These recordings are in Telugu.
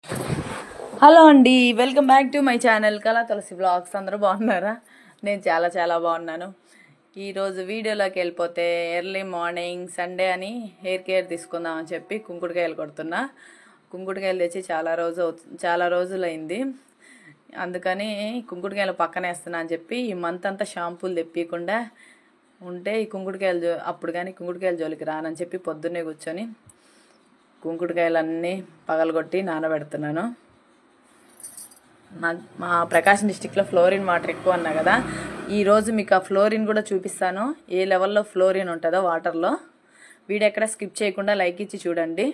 హలో అండి, welcome back to my channel కళా తులసి బ్లాగ్స్. అందరూ బాగున్నారా? నేను చాలా చాలా బాగున్నాను. ఈరోజు వీడియోలోకి వెళ్ళిపోతే ఎర్లీ మార్నింగ్ సండే అని హెయిర్ కేర్ తీసుకుందామని చెప్పి కుంకుడుకాయలు కొడుతున్నా. కుంకుడుకాయలు తెచ్చి చాలా రోజులైంది. అందుకని కుంకుడుకాయలు పక్కనేస్తున్నా అని చెప్పి ఈ మంత్ అంతా షాంపూలు తెప్పకుండా ఉంటే ఈ అప్పుడు కానీ కుంకుడుకాయల జోలికి రానని చెప్పి పొద్దున్నే కూర్చొని కుంకుడుకాయలన్నీ పగలగొట్టి నానబెడుతున్నాను. మా ప్రకాశం డిస్టిక్లో ఫ్లోరిన్ వాటర్ ఎక్కువ అన్నా కదా, ఈరోజు మీకు ఆ ఫ్లోరిన్ కూడా చూపిస్తాను. ఏ లెవెల్లో ఫ్లోరిన్ ఉంటుందో వాటర్లో. వీడియో ఎక్కడ స్కిప్ చేయకుండా లైక్ ఇచ్చి చూడండి.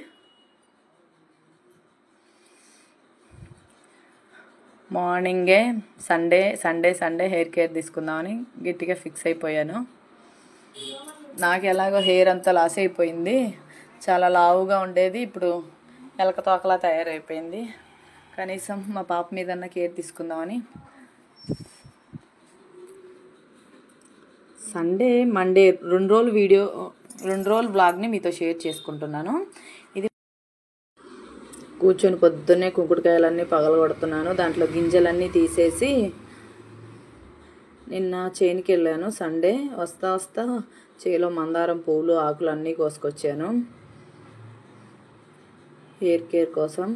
మార్నింగే సండే హెయిర్ కేర్ తీసుకుందామని గట్టిగా ఫిక్స్ అయిపోయాను. నాకు ఎలాగో హెయిర్ అంతా లాస్ అయిపోయింది. చాలా లావుగా ఉండేది, ఇప్పుడు ఎలక తోకలా తయారైపోయింది. కనీసం మా పాప మీదన్నా కేర్ తీసుకుందామని మండే 2 రోజులు వ్లాగ్ని మీతో షేర్ చేసుకుంటున్నాను. ఇది కూర్చొని పొద్దున్నే కుంకుడుకాయలన్నీ పగలగొడుతున్నాను. దాంట్లో గింజలన్నీ తీసేసి నిన్న చేనుకి వెళ్ళాను. సండే వస్తా చేలో మందారం పూలు ఆకులు అన్నీ కోసుకొచ్చాను హెయిర్ కేర్ కోసం.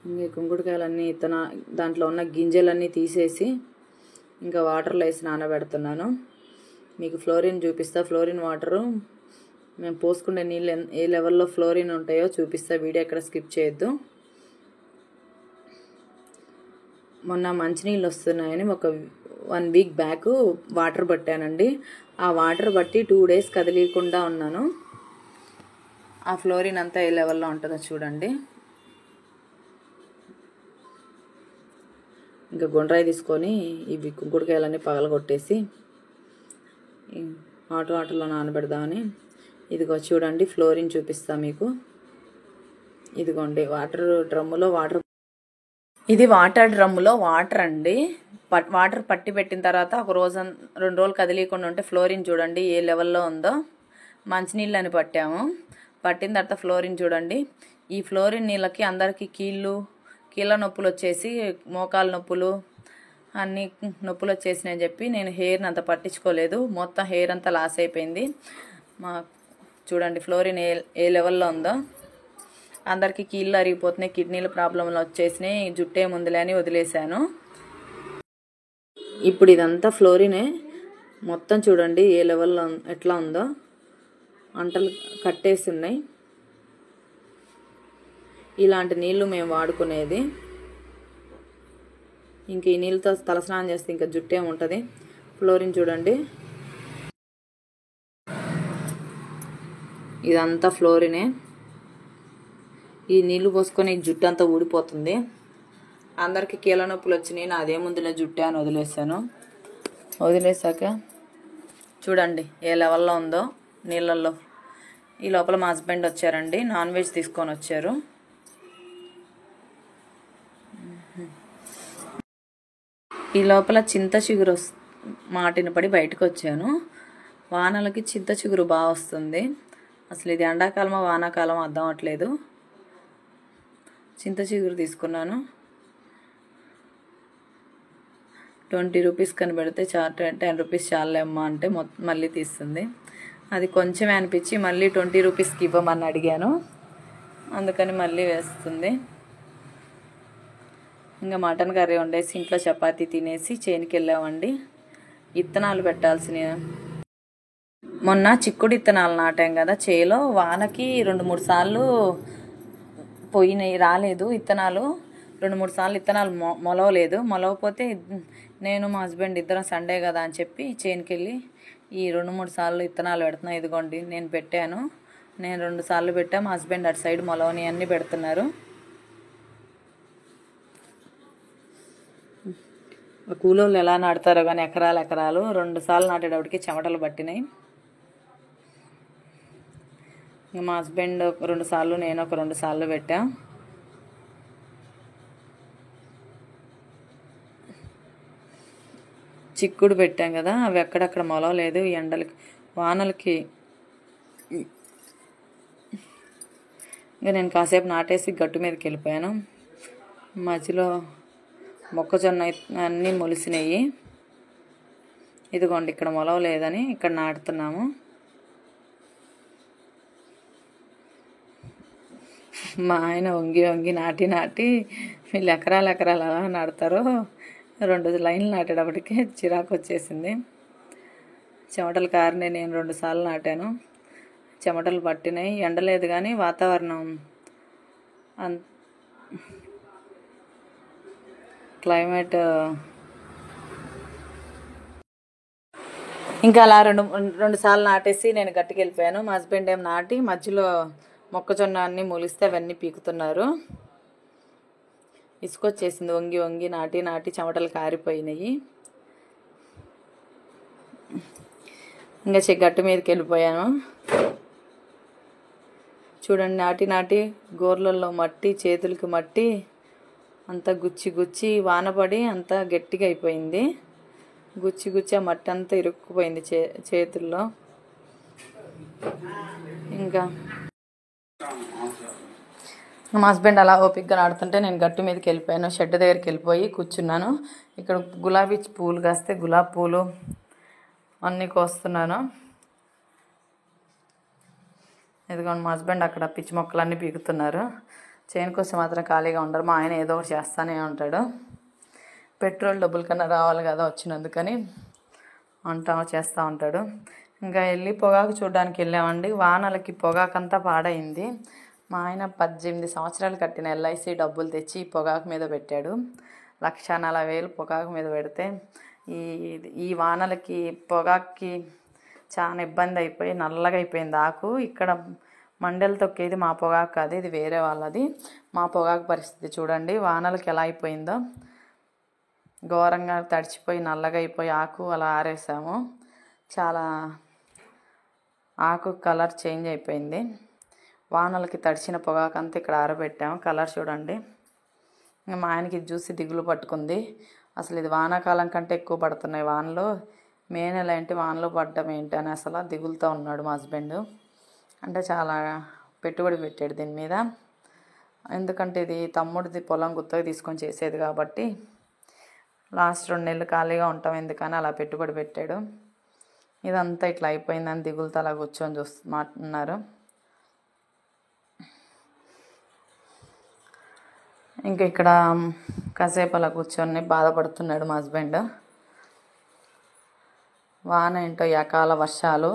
ఇంకా కుంకుడుకాయలన్నీ దాంట్లో ఉన్న గింజలన్నీ తీసేసి ఇంకా వాటర్లో వేసి నానబెడుతున్నాను. మీకు ఫ్లోరిన్ చూపిస్తా. ఫ్లోరిన్ వాటరు మేము పోసుకునే నీళ్ళు ఏ లెవెల్లో ఫ్లోరిన్ ఉంటాయో చూపిస్తా. వీడియో ఎక్కడ స్కిప్ చేయొద్దు. మొన్న మంచినీళ్ళు వస్తున్నాయని 1 వీక్ బ్యాక్ వాటర్ పట్టానండి. ఆ వాటర్ బట్టి 2 డేస్ కదిలీకుండా ఉన్నాను. ఆ ఫ్లోరిన్ అంతా ఏ లెవెల్లో ఉంటుందో చూడండి. ఇంకా గుండ్రాయి తీసుకొని ఇవి కుంకుడుకాయలన్నీ పగలగొట్టేసి హాట్ వాటర్లో నానబెడదామని. ఇదిగో చూడండి, ఫ్లోరిన్ చూపిస్తా మీకు. ఇదిగోండి ఇది వాటర్ డ్రమ్ములో వాటర్ అండి. వాటర్ పట్టి పెట్టిన తర్వాత 2 రోజులు కదిలీకుండా ఉంటే ఫ్లోరిన్ చూడండి ఏ లెవెల్లో ఉందో. మంచినీళ్ళు అని పట్టిన తర్వాత ఫ్లోరిన్ చూడండి. ఈ ఫ్లోరిన్ నీళ్ళకి అందరికీ కీళ్ళ నొప్పులు వచ్చేసి, మోకాలు నొప్పులు అన్ని నొప్పులు వచ్చేసినాయని చెప్పి నేను హెయిర్ని అంత పట్టించుకోలేదు. మొత్తం హెయిర్ అంతా లాస్ అయిపోయింది. చూడండి ఫ్లోరిన్ ఏ లెవెల్లో ఉందో. అందరికీ కీళ్ళు అరిగిపోతున్నాయి, కిడ్నీల ప్రాబ్లంలు వచ్చేసినాయి, జుట్టే ముందులే అని వదిలేశాను. ఇప్పుడు ఇదంతా ఫ్లోరినే. మొత్తం చూడండి ఏ లెవెల్లో ఎట్లా ఉందో. అంటలు కట్టేసి ఉన్నాయి. ఇలాంటి నీళ్లు మేము వాడుకునేది. ఇంక ఈ నీళ్ళతో తలస్నానం చేస్తే ఇంకా జుట్టు ఏముంటుంది. ఫ్లోరిన్ చూడండి, ఇదంతా ఫ్లోరినే. ఈ నీళ్లు పోసుకొని జుట్టు అంతా ఊడిపోతుంది. అందరికీ కీళ్ళ నొప్పులు వచ్చినాయి, నాదేముందులే జుట్టే అని వదిలేసాక చూడండి ఏ లెవెల్లో ఉందో నీళ్ళల్లో. ఈ లోపల మా హస్బెండ్ వచ్చారండి, నాన్ వెజ్ తీసుకొని వచ్చారు. ఈ లోపల చింత చిగురు మాటిన పడి బయటకు వచ్చాను. వానలకి చింత చిగురు బాగా వస్తుంది. అసలు ఇది ఎండాకాలమో వానాకాలమో అర్థం అవట్లేదు. చింత చిగురు తీసుకున్నాను. 20 రూపీస్ కనిపెడితే 10 రూపీస్ చాలేమ్మా అంటే మళ్ళీ తీస్తుంది. అది కొంచెమే అనిపించి మళ్ళీ 20 రూపీస్కి ఇవ్వమని అడిగాను. అందుకని మళ్ళీ వేస్తుంది. ఇంకా మటన్ కర్రీ వండేసి ఇంట్లో చపాతీ తినేసి చేనుకి వెళ్ళామండి. ఇత్తనాలు పెట్టాల్సినవి. మొన్న చిక్కుడు ఇత్తనాలు నాటాం కదా చేలో, వానకి 2-3 సార్లు పోయినాయి, రాలేదు ఇత్తనాలు. 2-3 సార్లు ఇత్తనాలు మొలవలేదు. మొలవపోతే నేను మా హస్బెండ్ ఇద్దరం సండే కదా అని చెప్పి చేనుకి వెళ్ళి ఈ 2-3 సార్లు ఇత్తనాలు పెడుతున్నా. ఇదిగోండి నేను పెట్టాను. నేను 2 సార్లు పెట్టా, మా హస్బెండ్ అటు సైడ్ మొలవని అన్నీ పెడుతున్నారు. కూలోళ్ళు ఎలా నాటుతారో కానీ ఎకరాలు 2 సార్లు నాటేటప్పటికి చెమటలు పట్టినాయి. ఇంకా మా హస్బెండ్ 2 సార్లు, నేను 2 సార్లు పెట్టా. చిక్కుడు పెట్టాం కదా, అవి ఎక్కడక్కడ మొలవలేదు. ఎండలకి వానలకి ఇంకా నేను కాసేపు నాటేసి గట్టు మీదకి వెళ్ళిపోయాను. మధ్యలో మొక్కజొన్న అన్నీ మొలిసినాయి. ఇదిగోండి ఇక్కడ మొలవలేదని ఇక్కడ నాటుతున్నాము. మా ఆయన వంగి వంగి నాటి వీళ్ళు ఎకరాలు అలా నాటుతారో 2 లైన్లు నాటేటప్పటికే చిరాకు వచ్చేసింది. చెమటలు కారినాయి. నేను 2 సార్లు నాటాను. చెమటలు పట్టినాయి. ఎండలేదు కానీ వాతావరణం క్లైమేట్ ఇంకా అలా 2 సార్లు నాటేసి నేను గట్టికి వెళ్ళిపోయాను. మా హస్బెండ్ ఏం నాటి మధ్యలో మొక్కజొన్న అన్నీ మొలిస్తే అవన్నీ పీకుతున్నారు. ఇసుకొచ్చేసింది. వంగి వంగి నాటి చెమటలు కారిపోయినాయి. ఇంకా గట్టు మీదకి వెళ్ళిపోయాను. చూడండి నాటి గోర్లల్లో మట్టి, చేతులకి మట్టి అంతా గుచ్చి వానపడి అంతా గట్టిగా అయిపోయింది. గుచ్చి ఆ మట్టి అంతా ఇరుక్కుపోయింది చేతుల్లో. ఇంకా మా హస్బెండ్ అలా ఓపిక్గా నాడుతుంటే నేను గట్టు మీదకి వెళ్ళిపోయాను. షెడ్ దగ్గరికి వెళ్ళిపోయి కూర్చున్నాను. ఇక్కడ గులాబీ పూలు కాస్తే గులాబీ పూలు అన్నీ కోస్తున్నాను. ఇదిగోండి మా హస్బెండ్ అక్కడ పిచ్చి మొక్కలన్నీ పీకుతున్నారు. చేను కోసం మాత్రం ఖాళీగా ఉండరు. మా ఆయన ఏదో ఒకటి చేస్తూనే ఉంటాడు. పెట్రోల్ డబ్బుల కన్నా రావాలి కదా వచ్చినందుకని చేస్తూ ఉంటాడు. ఇంకా వెళ్ళి పొగాకు చూడడానికి వెళ్ళామండి. వానలకి పొగాకంతా పాడైంది. మా ఆయన 18 సంవత్సరాలు కట్టిన LIC డబ్బులు తెచ్చి ఈ పొగాకు మీద పెట్టాడు. 1,40,000 పొగాకు మీద పెడితే ఈ వానలకి పొగాకుకి చాలా ఇబ్బంది అయిపోయి నల్లగా అయిపోయింది ఆకు. ఇక్కడ మండలు తొక్కేది మా పొగాకు కాదు, ఇది వేరే వాళ్ళది. మా పొగాకు పరిస్థితి చూడండి వానలకి ఎలా అయిపోయిందో. ఘోరంగా తడిచిపోయి నల్లగా అయిపోయి ఆకు అలా ఆరేసాము. చాలా ఆకు కలర్ చేంజ్ అయిపోయింది. వానలకి తడిచిన పొగాకు అంతా ఇక్కడ ఆరబెట్టాము. కలర్ చూడండి. మా ఆయనకి ఇది చూసి దిగులు పట్టుకుంది. అసలు ఇది వానాకాలం కంటే ఎక్కువ పడుతున్నాయి వానలు, మే నెల ఏంటి వానలు పడ్డం ఏంటి అని అసలు దిగులుతో ఉన్నాడు మా హస్బెండ్. అంటే చాలా పెట్టుబడి పెట్టాడు దీని మీద. ఎందుకంటే ఇది తమ్ముడిది పొలం గుత్తగా తీసుకొని చేసేది కాబట్టి లాస్ట్ 2 నెలలు ఖాళీగా ఉంటాం ఎందుకని అలా పెట్టుబడి పెట్టాడు. ఇదంతా ఇట్లా అయిపోయిందని దిగులుతో అలా కూర్చొని మాట్లాడుతున్నారు. ఇంకా ఇక్కడ కాసేపు అలా కూర్చొని బాధపడుతున్నాడు మా హస్బెండ్. వాన ఏంటో అకాల వర్షాలు,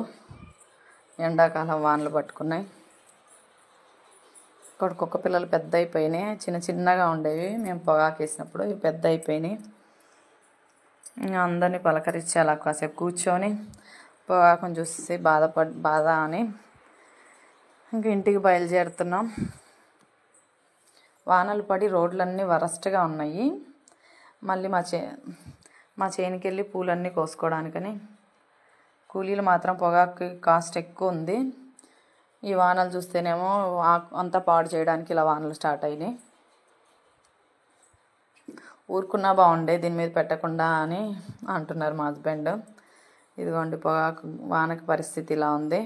ఎండాకాలం వానలు పట్టుకున్నాయి. ఇక్కడ కుక్క పిల్లలు పెద్ద అయిపోయినాయి. చిన్నగా ఉండేవి మేము పొగాకు వేసినప్పుడు, ఇవి పెద్ద అయిపోయినాయి. అందరినీ పలకరించి అలా కాసేపు కూర్చొని పొగాకుని చూసి బాధ అని ఇంకా ఇంటికి బయలుదేరుతున్నాం. వానలు పడి రోడ్లన్నీ వరస్ట్గా ఉన్నాయి. మళ్ళీ మా చేనుకి వెళ్ళి పూలన్నీ కోసుకోవడానికని కూలీలు మాత్రం పొగాకు కాస్ట్ ఎక్కువ ఉంది. ఈ వానలు చూస్తేనేమో అంతా పాడు చేయడానికి ఇలా వానలు స్టార్ట్ అయినాయి. ఊరుకున్నా బాగుండే దీని మీద పెట్టకుండా అని అంటున్నారు మా హస్బెండ్. ఇదిగోండి పొగాకు వానకి పరిస్థితి ఇలా ఉంది.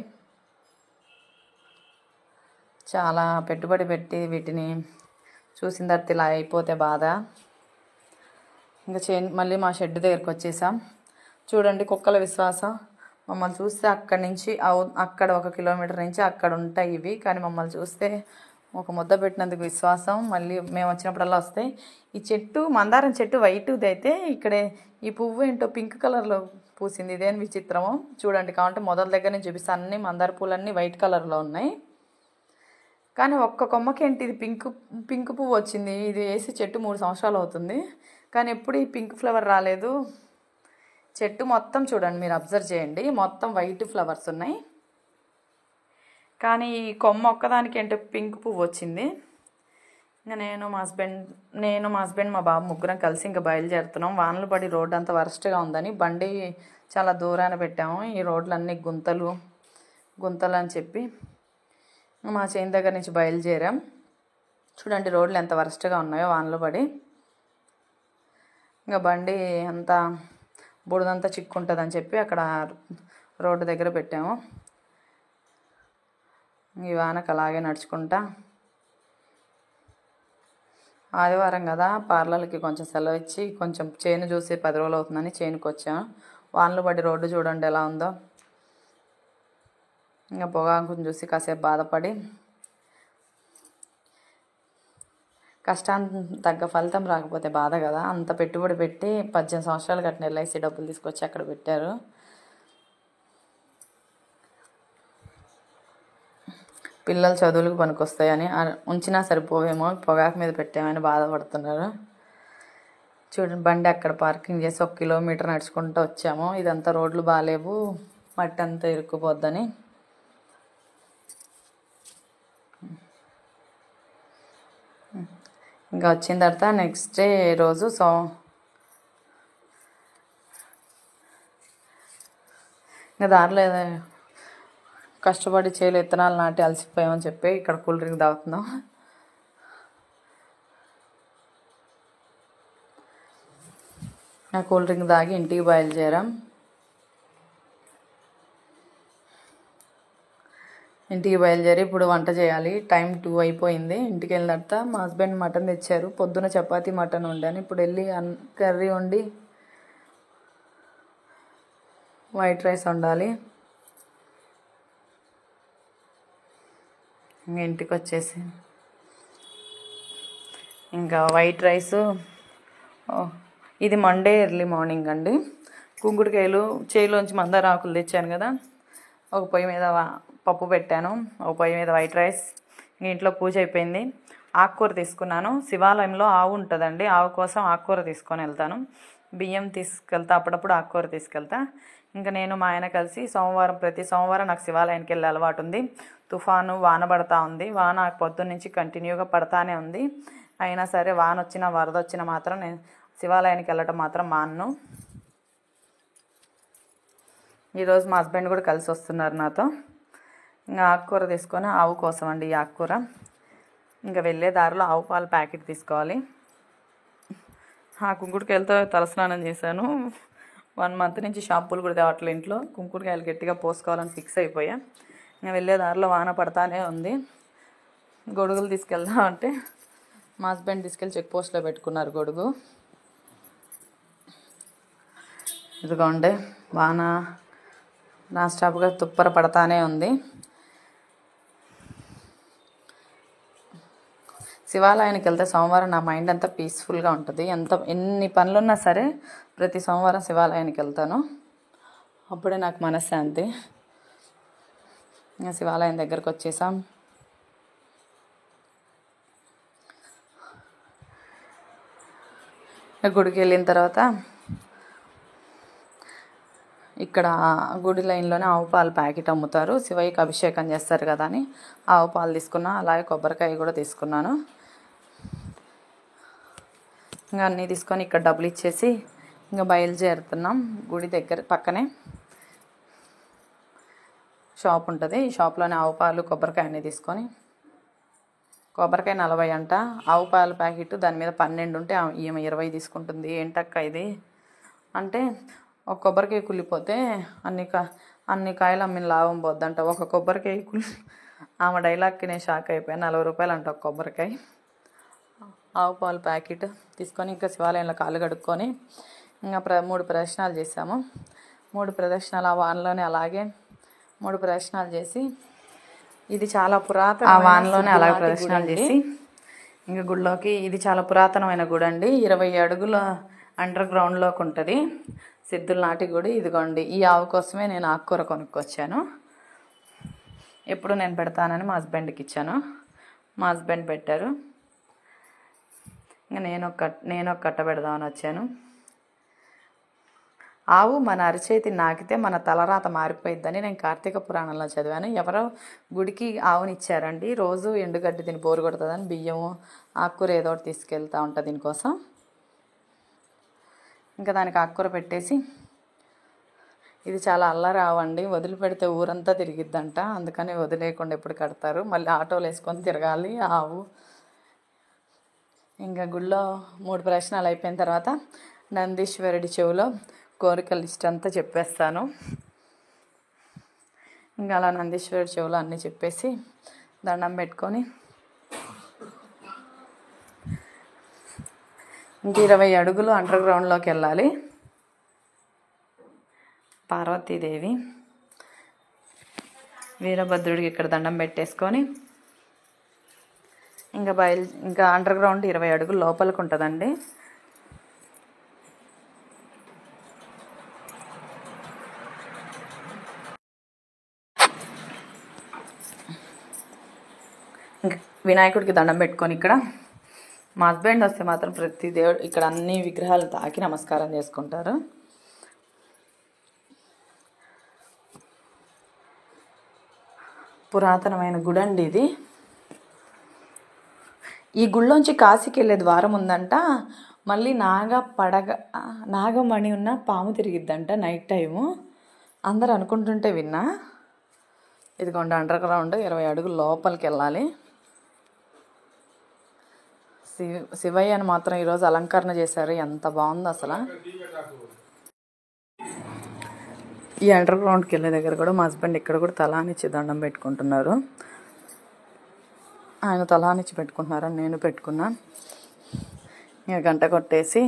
చాలా పెట్టుబడి పెట్టి వీటిని చూసిన తర్వాత ఇలా అయిపోతే బాధ. ఇంకా మళ్ళీ మా షెడ్ దగ్గరికి వచ్చేసాం. చూడండి కుక్కల విశ్వాసం. మమ్మల్ని చూస్తే అక్కడి నుంచి అక్కడ 1 కిలోమీటర్ నుంచి అక్కడ ఉంటాయి ఇవి, కానీ మమ్మల్ని చూస్తే ఒక ముద్ద పెట్టినందుకు విశ్వాసం. మళ్ళీ మేము వచ్చినప్పుడల్లా వస్తాయి. ఈ చెట్టు మందారం చెట్టు వైట్ది అయితే ఇక్కడే ఈ పువ్వు ఏంటో పింక్ కలర్లో పూసింది. ఇదేం విచిత్రమో చూడండి. కాబట్టి మొదల దగ్గర నుంచి చూపిస్తే అన్ని మందార పూలన్నీ వైట్ కలర్లో ఉన్నాయి. కానీ ఒక్క కొమ్మకి ఏంటి ఇది పింక్ పువ్వు వచ్చింది. ఇది వేసి చెట్టు 3 సంవత్సరాలు అవుతుంది, కానీ ఎప్పుడు ఈ పింక్ ఫ్లవర్ రాలేదు. చెట్టు మొత్తం చూడండి, మీరు అబ్జర్వ్ చేయండి, మొత్తం వైట్ ఫ్లవర్స్ ఉన్నాయి. కానీ ఈ కొమ్మ ఒక్కదానికి ఏంటో పింక్ పువ్వు వచ్చింది. ఇంకా నేను మా హస్బెండ్ మా బాబు ముగ్గురం కలిసి ఇంకా బయలుదేరుతున్నాం. వానలు పడి రోడ్డు అంతా వరస్ట్గా ఉందని బండి చాలా దూరాన పెట్టాము. ఈ రోడ్లన్నీ గుంతలు అని చెప్పి మా చేను దగ్గర నుంచి బయలుదేరాం. చూడండి రోడ్లు ఎంత వరస్ట్గా ఉన్నాయో వానలు పడి. ఇంకా బండి అంతా బుడదంతా చిక్కుంటుందని చెప్పి అక్కడ రోడ్డు దగ్గర పెట్టాము. ఈ వానకు అలాగే నడుచుకుంటా ఆదివారం కదా, పార్లర్కి కొంచెం సెలవు ఇచ్చి కొంచెం చేను చూసి 10 రోజులు అవుతుందని చేనుకి వచ్చాను. వానలు పడి రోడ్డు చూడండి ఎలా ఉందో. ఇంకా పొగాకుని చూసి కాసేపు బాధపడి, కష్టానికి తగ్గ ఫలితం రాకపోతే బాధ కదా. అంత పెట్టుబడి పెట్టి 18 సంవత్సరాలు కట్టిన ఎల్ఐసి డబ్బులు తీసుకొచ్చి అక్కడ పెట్టారు. పిల్లలు చదువులకు పనికొస్తాయని ఉంచినా సరిపోవేమో, పొగాకు మీద పెట్టామని బాధపడుతున్నారు. చూడండి, బండి అక్కడ పార్కింగ్ చేసి 1 కిలోమీటర్ నడుచుకుంటూ వచ్చాము. ఇదంతా రోడ్లు బాగాలేవు, మట్టి అంతా ఇరుక్కుపోద్దని. ఇంకా వచ్చిన తర్వాత నెక్స్ట్ డే రోజు ఇంకా దారిలో కష్టపడి చేలు విత్తనాలు నాటి అలసిపోయామని చెప్పి ఇక్కడ కూల్ డ్రింక్ తాగుతున్నాం. ఆ కూల్ డ్రింక్ తాగి ఇంటికి బయలుదేరాం. ఇంటికి బయలుదేరి ఇప్పుడు వంట చేయాలి. టైం 2 అయిపోయింది. ఇంటికి వెళ్ళిన తర్వాత మా హస్బెండ్ మటన్ తెచ్చారు. పొద్దున చపాతీ మటన్ వండాను. ఇప్పుడు వెళ్ళి కర్రీ వండి వైట్ రైస్ వండాలి. ఇంటికి వచ్చేసి ఇంకా వైట్ రైసు, ఇది మండే ఎర్లీ మార్నింగ్ అండి. కుంకుడుకాయలు చేలోంచి మందార ఆకులు తెచ్చాను కదా, ఒక పొయ్యి మీద పప్పు పెట్టాను, ఒక పొయ్యి మీద వైట్ రైస్. ఇంట్లో పూజ అయిపోయింది. ఆకుకూర తీసుకున్నాను. శివాలయంలో ఆవు ఉంటుందండి, ఆవు కోసం ఆకుకూర తీసుకొని వెళ్తాను. బియ్యం తీసుకెళ్తా, అప్పుడప్పుడు ఆకుకూర తీసుకెళ్తా. ఇంకా నేను మా ఆయన కలిసి ప్రతి సోమవారం నాకు శివాలయానికి వెళ్ళే అలవాటు ఉంది. తుఫాను వాన పడతా ఉంది. వాన పొద్దున్న నుంచి కంటిన్యూగా పడతానే ఉంది. అయినా సరే వాన వచ్చినా వరద వచ్చినా మాత్రం నేను శివాలయానికి వెళ్ళటం మాత్రం మానను. ఈరోజు మా హస్బెండ్ కూడా కలిసి వస్తున్నారు నాతో. ఇంకా ఆకుకూర తీసుకొని, ఆవు కోసం అండి ఈ ఆకుకూర. ఇంకా వెళ్ళే దారిలో ఆవు పాల ప్యాకెట్ తీసుకోవాలి. ఆ కుంకుడుకాయలతో తలస్నానం చేశాను. 1 మంత్ నుంచి షాంపూలు కూడా తేవట్లేదు ఇంట్లో. కుంకుడుకాయలు గట్టిగా పోసుకోవాలని ఫిక్స్ అయిపోయా. ఇంకా వెళ్ళే దారిలో వాన పడతానే ఉంది. గొడుగులు తీసుకెళ్దాం అంటే మా హస్బెండ్ తీసుకెళ్ళి చెక్ పోస్ట్లో పెట్టుకున్నారు గొడుగు. ఇదిగోండి, వాన నాన్ స్టాప్గా తుప్పర పడతానే ఉంది. శివాలయానికి వెళ్తే సోమవారం నా మైండ్ అంతా పీస్ఫుల్గా ఉంటుంది. ఎన్ని పనులున్నా సరే ప్రతి సోమవారం శివాలయానికి వెళ్తాను. అప్పుడే నాకు మనశ్శాంతి. ఇంకా శివాలయం దగ్గరకు వచ్చేసాం. గుడికి వెళ్ళిన తర్వాత ఇక్కడ గుడి లైన్లోనే ఆవు పాలు ప్యాకెట్ అమ్ముతారు. శివయ్యకి అభిషేకం చేస్తారు కదా అని ఆవు పాలు తీసుకున్నా. అలాగే కొబ్బరికాయ కూడా తీసుకున్నాను. ఇంకా అన్నీ తీసుకొని ఇక్కడ డబ్బులు ఇచ్చేసి ఇంకా బయలుదేరుతున్నాం. గుడి దగ్గర పక్కనే షాప్ ఉంటుంది. ఈ షాప్లోనే ఆవు పాలు కొబ్బరికాయ అన్నీ తీసుకొని, కొబ్బరికాయ 40 అంట, ఆవు పాల ప్యాకెట్ దాని మీద 12 ఉంటే ఈమె 20 తీసుకుంటుంది. ఏంటక్క ఇది అంటే, ఒక కొబ్బరికాయ కుళ్ళిపోతే అన్ని కాయలు అమ్మిన లాభం పోద్దంట. ఒక కొబ్బరికాయ ఆమె డైలాగ్కి నేను షాక్ అయిపోయాను. 40 రూపాయలు అంట ఒక కొబ్బరికాయ. ఆవు పాల ప్యాకెట్ తీసుకొని ఇంకా శివాలయంలో కాళ్ళు కడుక్కొని ఇంకా 3 ప్రదక్షిణాలు చేసాము. 3 ప్రదక్షిణాలు ఆ వానలోనే అలాగే 3 ప్రదక్షిణాలు చేసి, ఇది చాలా పురాతన, ఆ వానలోనే అలాగే ప్రదక్షిణాలు చేసి ఇంకా గుడిలోకి, ఇది చాలా పురాతనమైన గుడి అండి. 20 అడుగుల అండర్ గ్రౌండ్లోకి ఉంటుంది. సిద్ధుల నాటి గుడి. ఇదిగోండి, ఈ ఆవు కోసమే నేను ఆకుకూర కొనుక్కొచ్చాను. ఎప్పుడు నేను పెడతానని మా హస్బెండ్కి ఇచ్చాను. మా హస్బెండ్ పెట్టారు. ఇంకా నేను ఒక కట్ట పెడదామని వచ్చాను. ఆవు మన అరిచేతిని నాకితే మన తలరాత మారిపోయిద్దని నేను కార్తీక పురాణంలో చదివాను. ఎవరో గుడికి ఆవుని ఇచ్చారండి. రోజు ఎండుగడ్డి తిని బోరు కొడుతుందని బియ్యము ఆకుకూర ఏదో ఒకటి తీసుకెళ్తూ ఉంటుంది దీనికోసం. ఇంకా దానికి ఆకుకూర పెట్టేసి, ఇది చాలా అల్లరి ఆవు అండి, వదిలిపెడితే ఊరంతా తిరిగిద్దంట. అందుకని వదిలేయకుండా ఎప్పుడు కడతారు. మళ్ళీ ఆటోలు వేసుకొని తిరగాలి ఆవు. ఇంకా గుళ్ళో 3 ప్రదక్షిణాలు అయిపోయిన తర్వాత నందీశ్వరుడి చెవిలో కోరికల లిస్ట్ అంతా చెప్పేస్తాను. ఇంకా అలా నందీశ్వరుడి చెవిలో అన్నీ చెప్పేసి దండం పెట్టుకొని ఇంక 20 అడుగులు అండర్ గ్రౌండ్లోకి వెళ్ళాలి. పార్వతీదేవి, వీరభద్రుడికి ఇక్కడ దండం పెట్టేసుకొని ఇంకా అండర్ గ్రౌండ్ 20 అడుగులు లోపలికి ఉంటుందండి. ఇంకా వినాయకుడికి దండం పెట్టుకొని ఇక్కడ మా హస్బెండ్ వస్తే మాత్రం ప్రతి దేవుడు ఇక్కడ అన్ని విగ్రహాలు తాకి నమస్కారం చేసుకుంటారు. పురాతనమైన గుడి అండి ఇది. ఈ గుళ్ళోంచి కాశీకి వెళ్ళే ద్వారం ఉందంట. మళ్ళీ నాగమణి ఉన్న పాము తిరిగిద్దంట నైట్ టైము. అందరు అనుకుంటుంటే విన్నా. ఇదిగోండి అండర్ గ్రౌండ్ 20 అడుగులు లోపలికి వెళ్ళాలి. శివయ్యని మాత్రం ఈరోజు అలంకరణ చేశారు, ఎంత బాగుందో అసలు. ఈ అండర్ గ్రౌండ్కి వెళ్ళే దగ్గర కూడా మా హస్బెండ్ ఇక్కడ కూడా తలానిచ్చి దండం పెట్టుకుంటున్నారు. ఆయన తలానిచ్చి పెట్టుకుంటున్నారని నేను పెట్టుకున్నా. ఇక గంట కొట్టేసి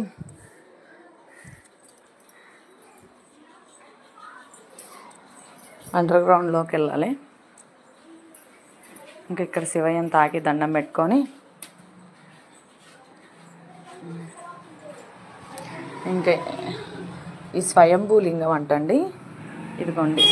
అండర్ గ్రౌండ్లోకి వెళ్ళాలి. ఇంకా ఇక్కడ శివయ్యని తాకి దండం పెట్టుకొని ఇంకా ఈ స్వయంభూలింగం అంటండి. ఇదిగోండి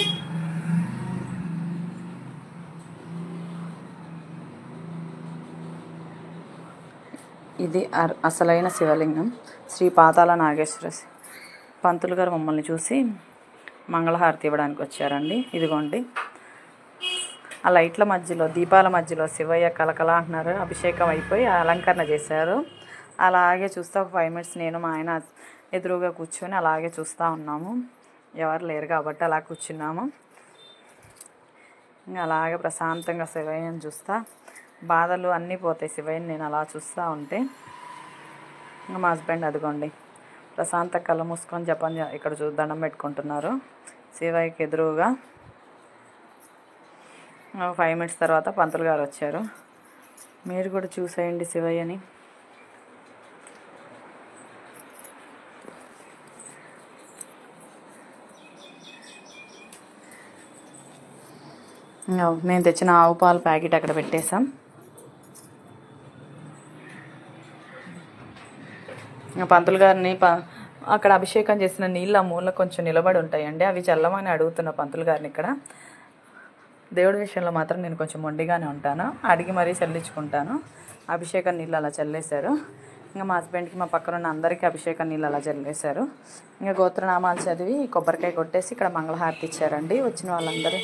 ఇది అసలైన శివలింగం. శ్రీ పాతాళ నాగేశ్వర పంతులు గారు మమ్మల్ని చూసి మంగళహారతి ఇవ్వడానికి వచ్చారండి. ఇదిగోండి ఆ లైట్ల మధ్యలో, దీపాల మధ్యలో శివయ్య కలకల అంటున్నారు. అభిషేకం అయిపోయి అలంకరణ చేశారు. అలాగే చూస్తే ఒక 5 minutes నేను మా ఆయన ఎదురుగా కూర్చొని అలాగే చూస్తూ ఉన్నాము. ఎవరు లేరు కాబట్టి అలా కూర్చున్నాము. ఇంకా అలాగే ప్రశాంతంగా శివయ్యని చూస్తా, బాధలు అన్నీ పోతాయి శివయ్యని నేను అలా చూస్తూ ఉంటే. ఇంకా మా హస్బెండ్ అదిగోండి ప్రశాంత కళ్ళు మూసుకొని జపం ఇక్కడ దండం పెట్టుకుంటున్నారు శివయ్యకి ఎదురుగా. 5 minutes తర్వాత పంతులు గారు వచ్చారు. మీరు కూడా చూసేయండి శివయ్యని. నేను తెచ్చిన ఆవు పాలు ప్యాకెట్ అక్కడ పెట్టేశాం. పంతులు గారిని అక్కడ అభిషేకం చేసిన నీళ్ళు ఆ మూల కొంచెం నిలబడి ఉంటాయండి, అవి చల్లమని అడుగుతున్న పంతులు గారిని. ఇక్కడ దేవుడి విషయంలో మాత్రం నేను కొంచెం మొండిగానే ఉంటాను, అడిగి మరీ చల్లించుకుంటాను. అభిషేకం నీళ్ళు అలా చల్లేశారు. ఇంకా మా హస్బెండ్కి మా పక్కన ఉన్న అందరికీ అభిషేకం నీళ్ళు అలా చల్లేశారు. ఇంకా గోత్రనామాలు చదివి కొబ్బరికాయ కొట్టేసి ఇక్కడ మంగళహారతి ఇచ్చారండి వచ్చిన వాళ్ళందరూ.